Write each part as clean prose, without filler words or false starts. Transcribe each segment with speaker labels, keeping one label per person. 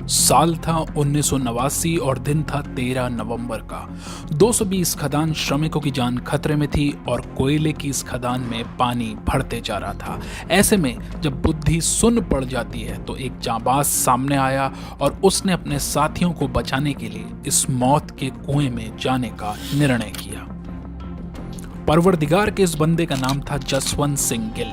Speaker 1: साल था 1989 और दिन था 13 नवंबर का। 220 खदान श्रमिकों की जान खतरे में थी और कोयले की इस खदान में पानी बढ़ते जा रहा था। ऐसे में जब बुद्धि सुन्न पड़ जाती है तो एक जांबाज सामने आया और उसने अपने साथियों को बचाने के लिए इस मौत के कुएं में जाने का निर्णय किया। परवरदिगार के इस बंदे का नाम था जसवंत सिंह गिल,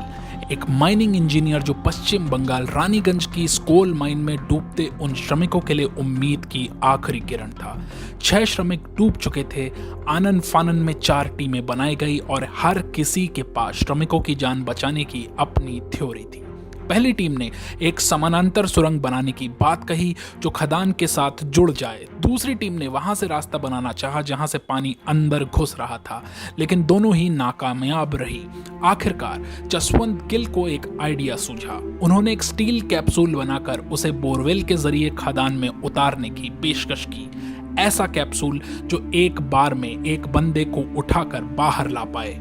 Speaker 1: एक माइनिंग इंजीनियर जो पश्चिम बंगाल रानीगंज की इस कोल माइन में डूबते उन श्रमिकों के लिए उम्मीद की आखिरी किरण था। 6 श्रमिक डूब चुके थे। आनन फानन में 4 टीमें बनाई गई और हर किसी के पास श्रमिकों की जान बचाने की अपनी थ्योरी थी। पहली टीम ने एक समानांतर सुरंग बनाने की बात कही जो खदान के साथ जुड़ जाए। दूसरी टीम ने वहां से रास्ता बनाना चाहा जहां से पानी अंदर घुस रहा था, लेकिन दोनों ही नाकामयाब रही। आखिरकार जसवंत गिल को एक आइडिया सूझा। उन्होंने एक स्टील कैप्सूल बनाकर उसे बोरवेल के जरिए खदान में उतारने की पेशकश की। ऐसा कैप्सूल जो एक बार में एक बंदे को उठाकर बाहर ला पाए।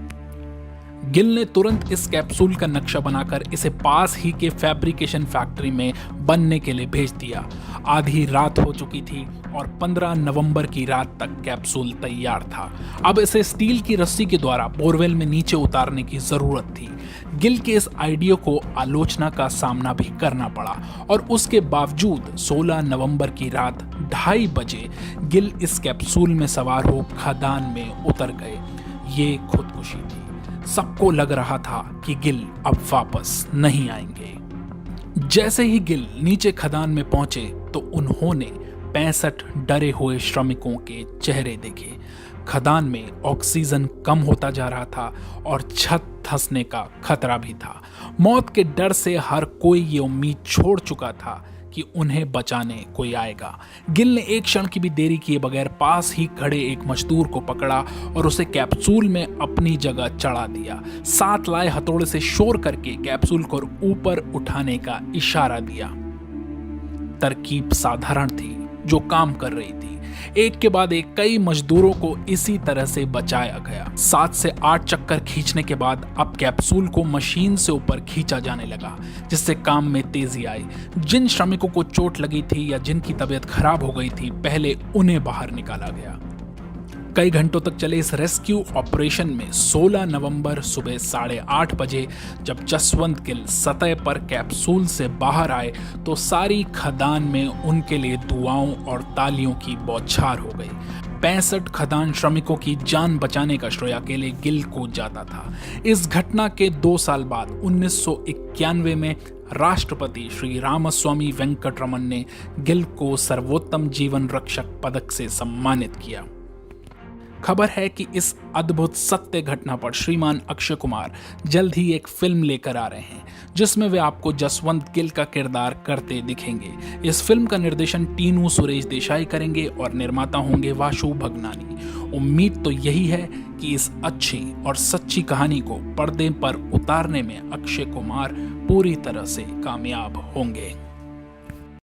Speaker 1: गिल ने तुरंत इस कैप्सूल का नक्शा बनाकर इसे पास ही के फैब्रिकेशन फैक्ट्री में बनने के लिए भेज दिया। आधी रात हो चुकी थी और 15 नवंबर की रात तक कैप्सूल तैयार था। अब इसे स्टील की रस्सी के द्वारा बोरवेल में नीचे उतारने की जरूरत थी। गिल के इस आइडिया को आलोचना का सामना भी करना पड़ा और उसके बावजूद 16 नवंबर की रात 2:30 बजे गिल इस कैप्सूल में सवार हो खदान में उतर गए। ये खुदकुशी थी। सबको लग रहा था कि गिल अब वापस नहीं आएंगे। जैसे ही गिल नीचे खदान में पहुंचे तो उन्होंने 65 डरे हुए श्रमिकों के चेहरे देखे। खदान में ऑक्सीजन कम होता जा रहा था और छत धंसने का खतरा भी था। मौत के डर से हर कोई ये उम्मीद छोड़ चुका था कि उन्हें बचाने कोई आएगा। गिल ने एक क्षण की भी देरी किए बगैर पास ही खड़े एक मजदूर को पकड़ा और उसे कैप्सूल में अपनी जगह चढ़ा दिया। साथ लाए हथौड़े से शोर करके कैप्सूल को ऊपर उठाने का इशारा दिया। तरकीब साधारण थी जो काम कर रही थी। एक के बाद एक कई मजदूरों को इसी तरह से बचाया गया। 7 से 8 चक्कर खींचने के बाद अब कैप्सूल को मशीन से ऊपर खींचा जाने लगा, जिससे काम में तेजी आई। जिन श्रमिकों को चोट लगी थी या जिनकी तबीयत खराब हो गई थी, पहले उन्हें बाहर निकाला गया। कई घंटों तक चले इस रेस्क्यू ऑपरेशन में 16 नवंबर सुबह 8:30 बजे जब जसवंत गिल सतह पर कैप्सूल से बाहर आए तो सारी खदान में उनके लिए दुआओं और तालियों की बौछार हो गई। 65 खदान श्रमिकों की जान बचाने का श्रेय अकेले गिल को जाता था। इस घटना के 2 साल बाद 1991 में राष्ट्रपति श्री रामास्वामी वेंकटरमन ने गिल को सर्वोत्तम जीवन रक्षक पदक से सम्मानित किया। खबर है कि इस अद्भुत सत्य घटना पर श्रीमान अक्षय कुमार जल्द ही एक फिल्म लेकर आ रहे हैं जिसमें वे आपको जसवंत गिल का किरदार करते दिखेंगे। इस फिल्म का निर्देशन टीनू सुरेश देसाई करेंगे और निर्माता होंगे वाशु भगनानी। उम्मीद तो यही है कि इस अच्छी और सच्ची कहानी को पर्दे पर उतारने में अक्षय कुमार पूरी तरह से कामयाब होंगे।